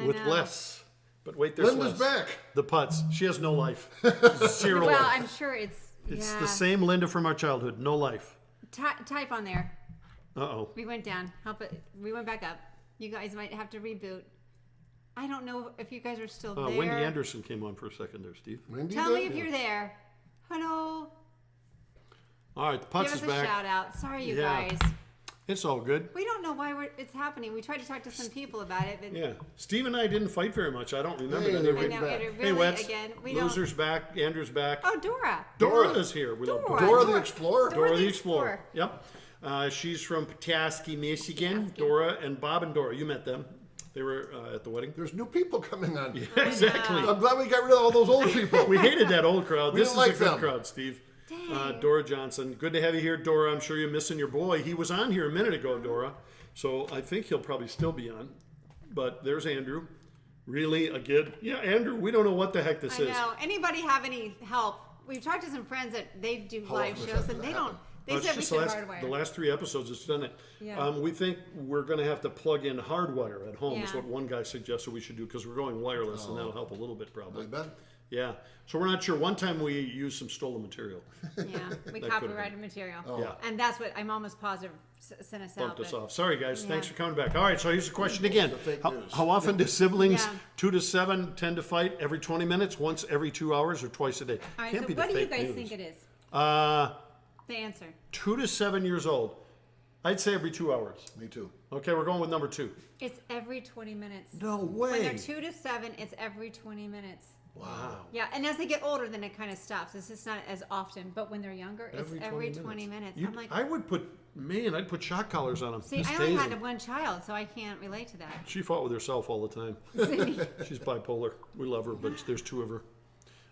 with know. less. But wait, there's Linda's less. back. The putts. She has no life. Zero Well, life. I'm sure it's The same Linda from our childhood. No life. Type on there. Uh-oh. We went down. Help it. We went back up. You guys might have to reboot. I don't know if you guys are still there. Wendy Anderson came on for a second there, Steve. Tell me if you're there. Hello. All right, the putts Give is us a back. shout out. Sorry, you Yeah. guys. It's all good. We don't know why it's happening. We tried to talk to some people about it, but Yeah. Steve and I didn't fight very much. I don't remember Hey, that. they're I know back. it Hey, really Wets. again. We Loser's back. Andrew's back. don't. Oh, Dora. Dora is here. We love Dora. Dora. Dora the Explorer? Dora the Explorer. Yep. She's from Petoskey, Michigan. Petoskey. Dora and Bob and Dora. You met them. They were at the wedding. There's new people coming on. Yeah, exactly. I'm glad we got rid of all those old people. We hated that old crowd. We This is don't like a good them. crowd, Steve. Dang. Dora Johnson. Good to have you here, Dora. I'm sure you're missing your boy. He was on here a minute ago, Dora. So I think he'll probably still be on. But there's Andrew. Really, a kid? Yeah, Andrew, we don't know what the heck this I is. know. Anybody have any help? We've talked to some friends that they do live often shows, does and that they happen? don't. They It's said we just should the hardwire. last 3 episodes it's done it. Yeah. We think we're going to have to plug in hardwire at home is Yeah. what one guy suggested we should do because we're going wireless and that'll help a little bit probably. I bet. Yeah. So we're not sure. One time we used some stolen material. Yeah, we That copyrighted material. Yeah. And that's what I'm almost positive sent us out. Bumped us but- off. Sorry guys. Thanks Yeah. for coming back. All right. So here's the question again. The fake How, news. how often do siblings Yeah. 2 to 7 tend to fight? Every 20 minutes? Once every 2 hours or twice a day? All right, Can't so be the what do you fake guys news. think it is? The answer. 2 to 7 years old. I'd say every 2 hours. Me too. Okay, we're going with number 2. It's every 20 minutes. No When way. they're 2 to 7, it's every 20 minutes. Wow. Yeah, and as they get older, then it kind of stops. It's just not as often. But when they're younger, it's every 20 minutes. I'm like, I'd put shock collars on them. see, I only had one child, so I can't relate to that. She fought with herself all the time. She's bipolar. We love her, but there's 2 of her.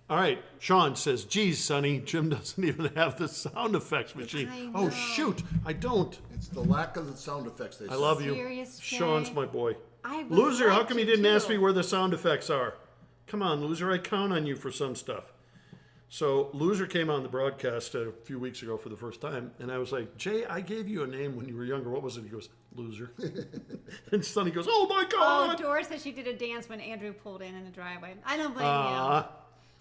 All right, Sean says, geez, Sonny, Jim doesn't even have the sound effects machine. I Oh, know. shoot, I don't. It's the lack of the sound effects they I love you. Serious, Jay? Sean's my boy. I really Loser, how liked come you you didn't ask too. me where the sound effects are? Come on, Loser, I count on you for some stuff. So Loser came on the broadcast a few weeks ago for the first time, and I was like, Jay, I gave you a name when you were younger. What was it? He goes, Loser. And Sonny goes, oh my Oh, God. Doris said she did a dance when Andrew pulled in the driveway. I don't blame Aw. you.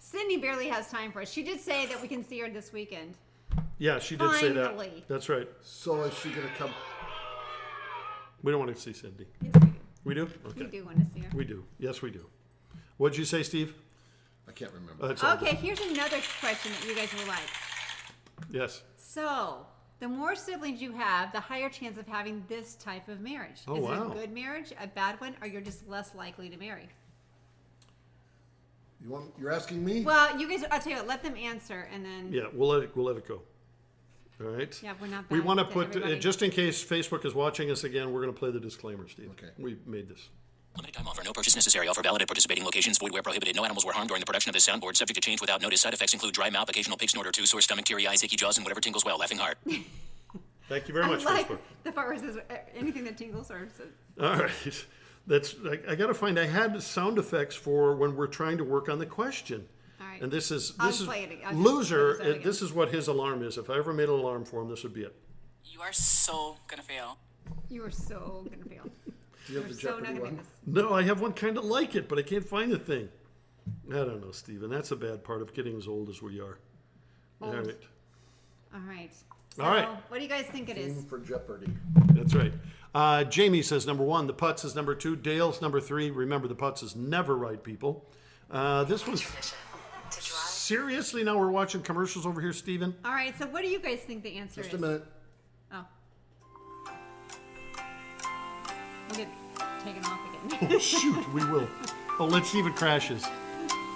Cindy barely has time for it. She did say that we can see her this weekend. Yeah, she did say that. Finally. That's right. So is she going to come? We don't want to see Cindy. Yes, we do. We do? Okay. We do want to see her. We do. Yes, we do. What'd you say, Steve? I can't remember. That's all Okay, here's another question that you guys will like. good. Yes. So, the more siblings you have, the higher chance of having this type of marriage. Oh, Is wow. it a good marriage, a bad one, or you're just less likely to marry? You're asking me? Well, you guys, I'll tell you what, let them answer, and then Yeah, we'll let it go. All right. yeah, we're not. We bad want to to put, everybody. just in case Facebook is watching us again, we're going to play the disclaimer, Steve. Okay. We made this. Limited time offer. No purchase necessary. Offer valid at participating locations. Void where prohibited. No animals were harmed during the production of this soundboard. Subject to change without notice. Side effects include dry mouth, occasional pig snort or two, sore stomach, teary eyes, achy jaws, and whatever tingles well. Laughing heart. Thank you very I much, like Facebook. the part where it says anything that tingles or says. All right. That's, I got to find, I had sound effects for when we're trying to work on the question. All right. And this is I'll play it again. I'll just Loser, play this out this is what his alarm is. If I ever made an alarm for him, this would be it. You are so gonna fail. You are so gonna fail. Do you have You're the so not Jeopardy gonna make one? this. No, I have one kind of like it, but I can't find the thing. I don't know, Stephen. That's a bad part of getting as old as we are. All Old. right. All right. So, All right. what do you guys think it is? Theme for Jeopardy. That's right. Jamie says number 1. The putts is number 2. Dale's number 3. Remember, the putts is never right, people. This one's seriously. Now we're watching commercials over here, Stephen. All right. So, what do you guys think the answer is? Just a minute. Oh. We'll get taken off again. Oh, shoot, we will. Oh, let's see if it crashes.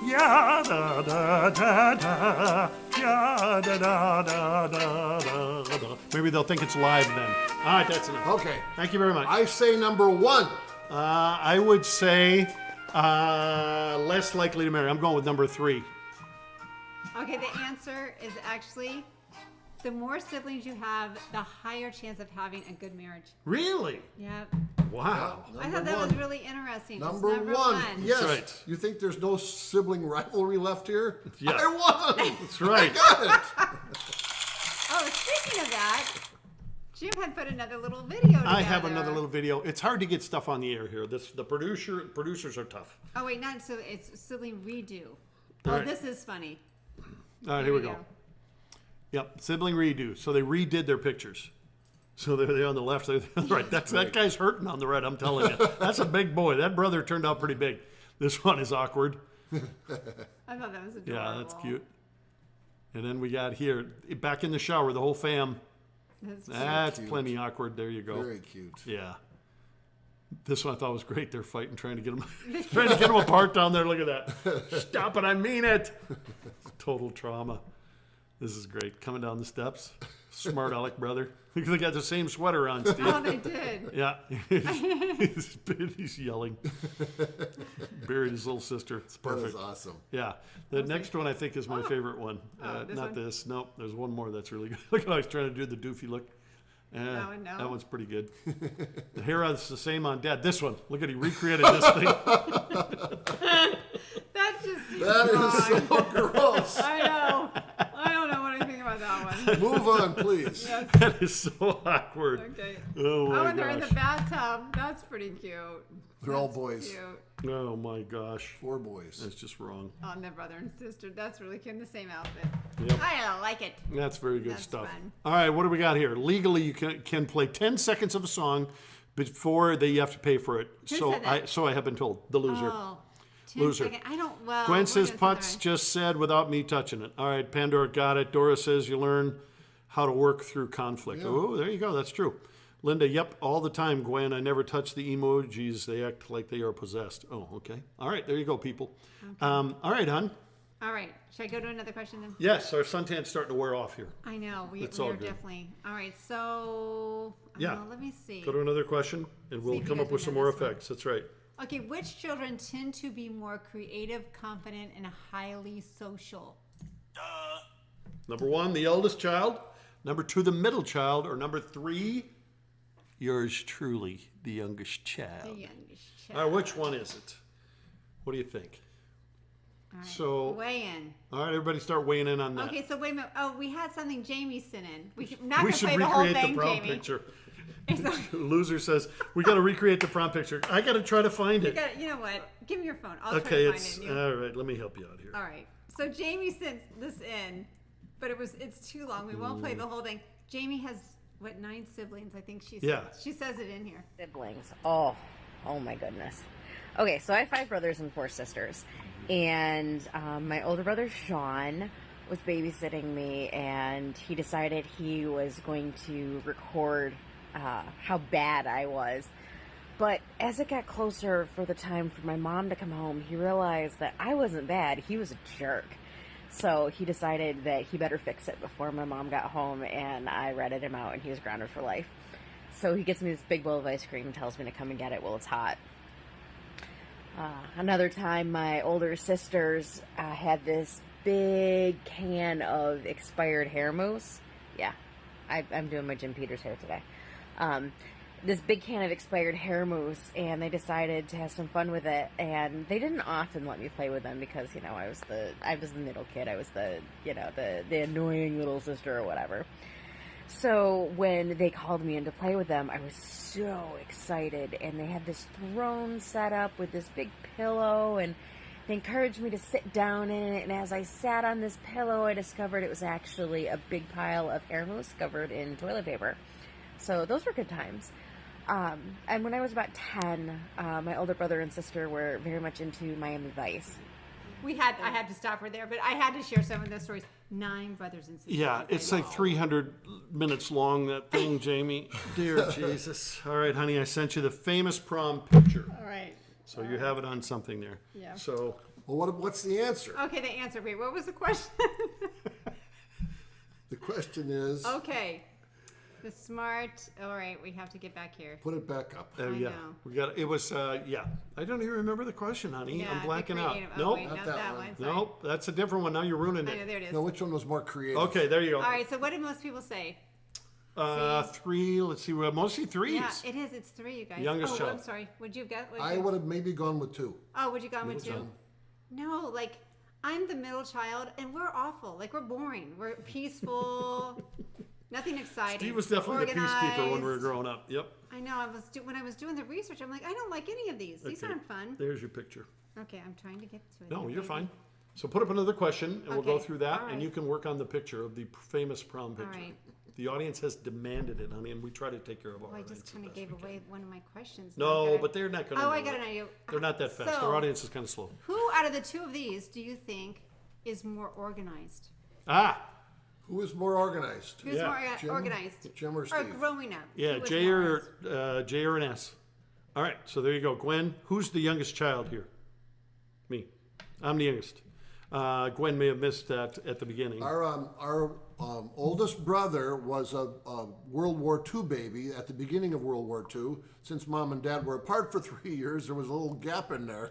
Ya da da da da. Ya da da da da da da. Maybe they'll think it's live then. All right, that's enough. Okay. Thank you very much. I say number 1. I would say less likely to marry. I'm going with number 3. Okay, the answer is actually the more siblings you have, the higher chance of having a good marriage. Really? Yep. Wow. I thought that was really interesting. It's Number one. Yes. right. You think there's no sibling rivalry left here? Yeah. I won. That's right. Got it. Oh, speaking of that, Jim had put another little video together. I have another little video. It's hard to get stuff on the air here. The producers are tough. Oh, wait, not so. It's sibling redo. All Oh, right. this is funny. All right, here we go. Yep, sibling redo. So they redid their pictures. So they're on the left, they're on the right. That guy's hurting on the right, I'm telling you. That's a big boy. That brother turned out pretty big. This one is awkward. I thought that was adorable. Yeah, that's cute. And then we got here, back in the shower, the whole fam. That's cute. plenty awkward. There you go. Very cute. Yeah. This one I thought was great. They're fighting, trying to get them apart down there. Look at that. Stop it. I mean it. Total trauma. This is great. Coming down the steps. Smart aleck brother. They got the same sweater on, Steve. Oh, they did. Yeah. He's yelling. Buried his little sister. It's That perfect. is awesome. Yeah. The next one I think is my favorite one. this Not one? this. Nope. There's one more that's really good. Look how he's trying to do the doofy look. That one, no. That one's pretty good. The hair is the same on Dad. This one. Look at he recreated this thing. That just seems That wrong. is so gross. I know. I don't know what I think about that one. Move on, please. Yes. That is so awkward. Okay. Oh my and they're in gosh. the bathtub. That's pretty cute. They're all That's boys. Cute. Oh my gosh. 4 boys. That's just wrong. On their brother and sister. That's really cute in the same outfit. Yep. I don't like it. That's very good That's stuff. fun. All right, what do we got here? Legally, you can play 10 seconds of a song before you have to pay for it. Who So said that? I have been told. The loser. Oh, 10 Loser. seconds. I don't. Well, Gwen we're says gonna Putz sit just said without me touching it. All right, Pandora got it. Dora says you learn how to work through conflict. Yeah. Oh, there you go. That's true. Linda, yep, all the time, Gwen. I never touch the emojis. They act like they are possessed. Oh, okay. All right, there you go, people. All right, hon. there. All right. Should I go to another question then? Yes, our suntan's starting to wear off here. I know. It's We all are good. definitely. All right. So. Yeah. Let me see. Go to another question, and we'll See if you come guys up with some remember more this one. effects. That's right. Okay. Which children tend to be more creative, confident, and highly social? Number 1, the eldest child. Number 2, the middle child. Or number 3, yours truly, the youngest The child. youngest All child. right, which one is it? What do you think? All right. So, Weigh in. all right, everybody start weighing in on that. Okay, so wait a minute. Oh, we had something Jamie sent in. I'm not We going to should play the whole recreate thing, the prom Jamie. picture. It's Loser says, we got to recreate the prom picture. I got to try to find it. you know what? Give me your phone. I'll Okay, try to it's, find it. all right, let me help you out here. All right. So Jamie sent this in, but it's too long. We won't play the whole thing. Jamie has, 9 siblings? I think she says. Yeah. She says it in here. Siblings. Oh my goodness. Okay, so I have 5 brothers and 4 sisters. And my older brother, Sean, was babysitting me, and he decided he was going to record how bad I was. But as it got closer for the time for my mom to come home, he realized that I wasn't bad. He was a jerk. So he decided that he better fix it before my mom got home, and I ratted him out, and he was grounded for life. So he gets me this big bowl of ice cream and tells me to come and get it while it's hot. Another time, my older sisters had this big can of expired hair mousse. Yeah, I'm doing my Jim Peters hair today. This big can of expired hair mousse, and they decided to have some fun with it. And they didn't often let me play with them because, you know, I was the middle kid. I was the annoying little sister or whatever. So when they called me in to play with them, I was so excited. And they had this throne set up with this big pillow, and they encouraged me to sit down in it. And as I sat on this pillow, I discovered it was actually a big pile of hair mousse covered in toilet paper. So those were good times. And when I was about 10, my older brother and sister were very much into Miami Vice. I had to stop her there, but I had to share some of those stories. 9 brothers and sisters. Yeah, it's like 300 minutes long, that thing, Jamie. Dear Jesus. All right, honey, I sent you the famous prom picture. All right. So you have it on something there. Yeah. So, Well, what's the answer? Okay, the answer. Wait, what was the question? The question is, Okay. The smart. All right, we have to get back here. put it back up. yeah, know. we got it. Was, yeah. I don't even remember the question, honey. Yeah, I'm the blacking out. creative- oh, Nope. wait, Not not that that one. one. Sorry. Nope, that's a different one. Now you're ruining I know, it. there it is. No, which one was more creative? Okay, there you go. All right, so what did most people say? 3, let's see, well, mostly 3s. Yeah, it is. It's 3, you guys. Youngest I'm child. sorry. Would you get? I would have maybe gone with 2. Oh, would you gone with 2? child. No, like I'm the middle child, and we're awful. Like we're boring. We're peaceful. Nothing exciting. Steve was definitely the peacekeeper when we were Organized. growing up. Yep. I know. When I was doing the research, I'm like, I don't like any of these. These Okay. aren't fun. There's your picture. Okay, I'm trying to get to it. No, here, you're baby. fine. So put up another question, and we'll go Okay, through that, all and right. you can work on the picture of the famous prom picture. right. The audience has demanded it, honey, and we try to take care of our Oh, I audience. just kind of gave away one of my questions. No, but they're not going to. Oh, I got an idea. They're not that fast. So, Our audience is kind of slow. Who out of the two of these do you think is more organized? Ah, Who is more organized? Who's Yeah, more Jim- organized? Jim or Or Steve? growing up? yeah, Who was J more or J or an S. All right, so there you go, Gwen. Who's the youngest child here? Me. I'm the youngest. Gwen may have missed that at the beginning. Our oldest brother was a World War II baby at the beginning of World War II. Since Mom and Dad were apart for 3 years, there was a little gap in there.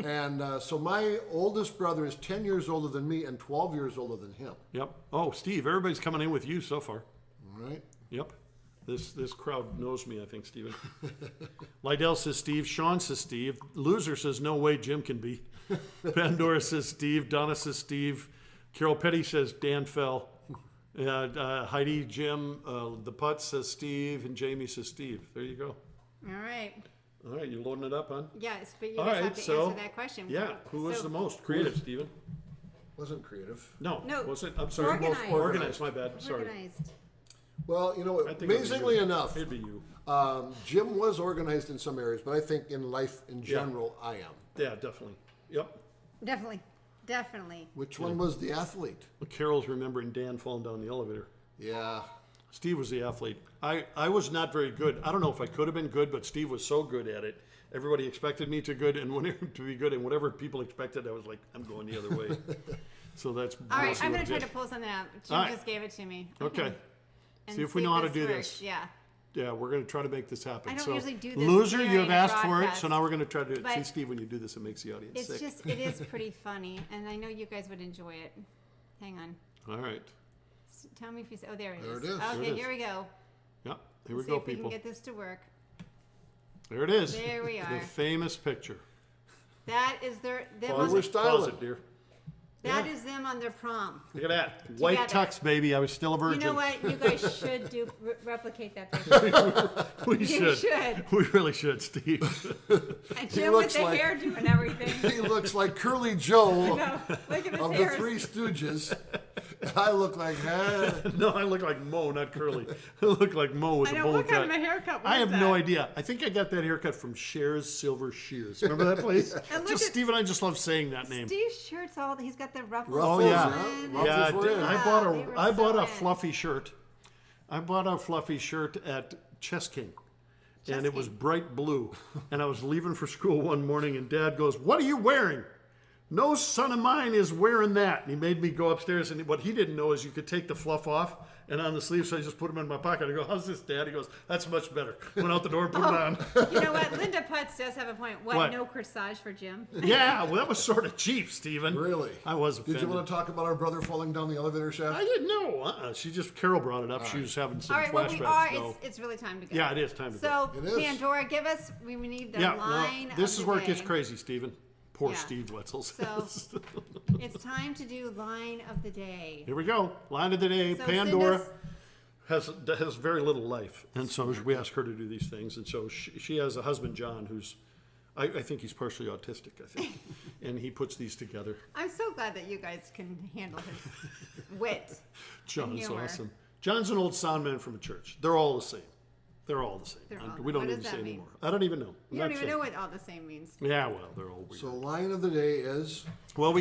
And so my oldest brother is 10 years older than me and 12 years older than him. Yep. Oh, Steve, everybody's coming in with you so far. All right? Yep. This crowd knows me, I think, Steven. Lydell says Steve. Sean says Steve. Loser says no way Jim can be. Pandora says Steve. Donna says Steve. Carol Petty says Dan fell. Heidi, Jim, the Putt says Steve, and Jamie says Steve. There you go. All right. All right, you loading it up, huh? Yes, but you All guys right, have to so answer that question. yeah, who was So- the most creative, Steven? Wasn't creative. No, No, was it? I'm sorry, organized. most organized. My bad. Sorry. Organized. Well, you know, I think it'd be amazingly you. enough, It'd be you. Jim was organized in some areas, but I think in life in general, I am. Yeah, definitely. Yep. Definitely. Definitely. Which one was the athlete? Carol's remembering Dan falling down the elevator. Yeah. Steve was the athlete. I was not very good. I don't know if I could have been good, but Steve was so good at it. Everybody expected me to be good, and whatever people expected, I was like, I'm going the other way. So that's All right, mostly I'm what going I to try did. to pull something up. Jim All right. just gave it to me. Okay. And See if we know how to do works. this. Yeah. Yeah, we're going to try to make this happen. I don't so, usually do this loser, you during have a asked for it, broadcast, so now we're going to try to do it. but See, Steve, when you do this, it makes the audience It's sick. just, it is pretty funny, and I know you guys would enjoy it. Hang on. All right. Tell me if you say, oh, there it There is. it is. There Okay, it is. here we go. Yeah, here we See go, if we can people. get this to work. There it is. There we The are. famous picture. That is them Well, on we're the, styling. Pause it, dear. that is them on their prom. Look at that. White Together. tux, baby. I was still a You virgin. know what? You guys should replicate that picture. We You should. should. We really should, Steve. And Jim with looks the like- hairdo and everything. He looks like Curly Joe No, look at his of the hair. Three Stooges. I look like, No, I look like Mo, not Curly. I look like Mo with I a know, bowl what kind cut. of a haircut was I have that? no idea. I think I got that haircut from Cher's Silver Shears. Remember that place? And look Just at- Steve and I just love saying that name. Steve's shirt's all, he's got the ruffles. Ruffles, Oh yeah, yeah. on. yeah. I, Ruffles were did. in. I bought They a were I bought so a in. fluffy shirt. I bought a fluffy shirt at Chess King. And it was King. bright blue. And I was leaving for school one morning, and Dad goes, "What are you wearing?" "No son of mine is wearing that." And he made me go upstairs, and what he didn't know is you could take the fluff off and on the sleeve, so I just put them in my pocket. I go, "How's this, Dad?" He goes, "That's much better." Went out the door and put it on. You know what? Linda Putz does have a point. What? No corsage for Jim? Yeah, well, that was sort of cheap, Stephen. really? I was Did offended. you want to talk about our brother falling down the elevator shaft? I didn't know. She just, Carol brought it up. She was having some All right, well, flashbacks. we are. No. It's really time to go. Yeah, it is time to So, It is. Pandora, give us, we need the Yeah, line no, this of is the where it gets day. crazy, Stephen. Poor Yeah. Steve Wetzel So, says. it's time to do line of the day. Here we go. Line of the day. So Pandora send has very little life, and so we ask her to do these things. And so she has a husband, John, who's, I think he's partially autistic, I think, and he puts these together. I'm so glad that you guys can handle his wit. John's humor. awesome. John's an old sound man from a church. They're all the same. They're all the same. They're all- We don't what need to does say that mean? anymore. I don't even know. You don't even know what all the same means. Yeah, well, they're all weird. So line of the day is Well, we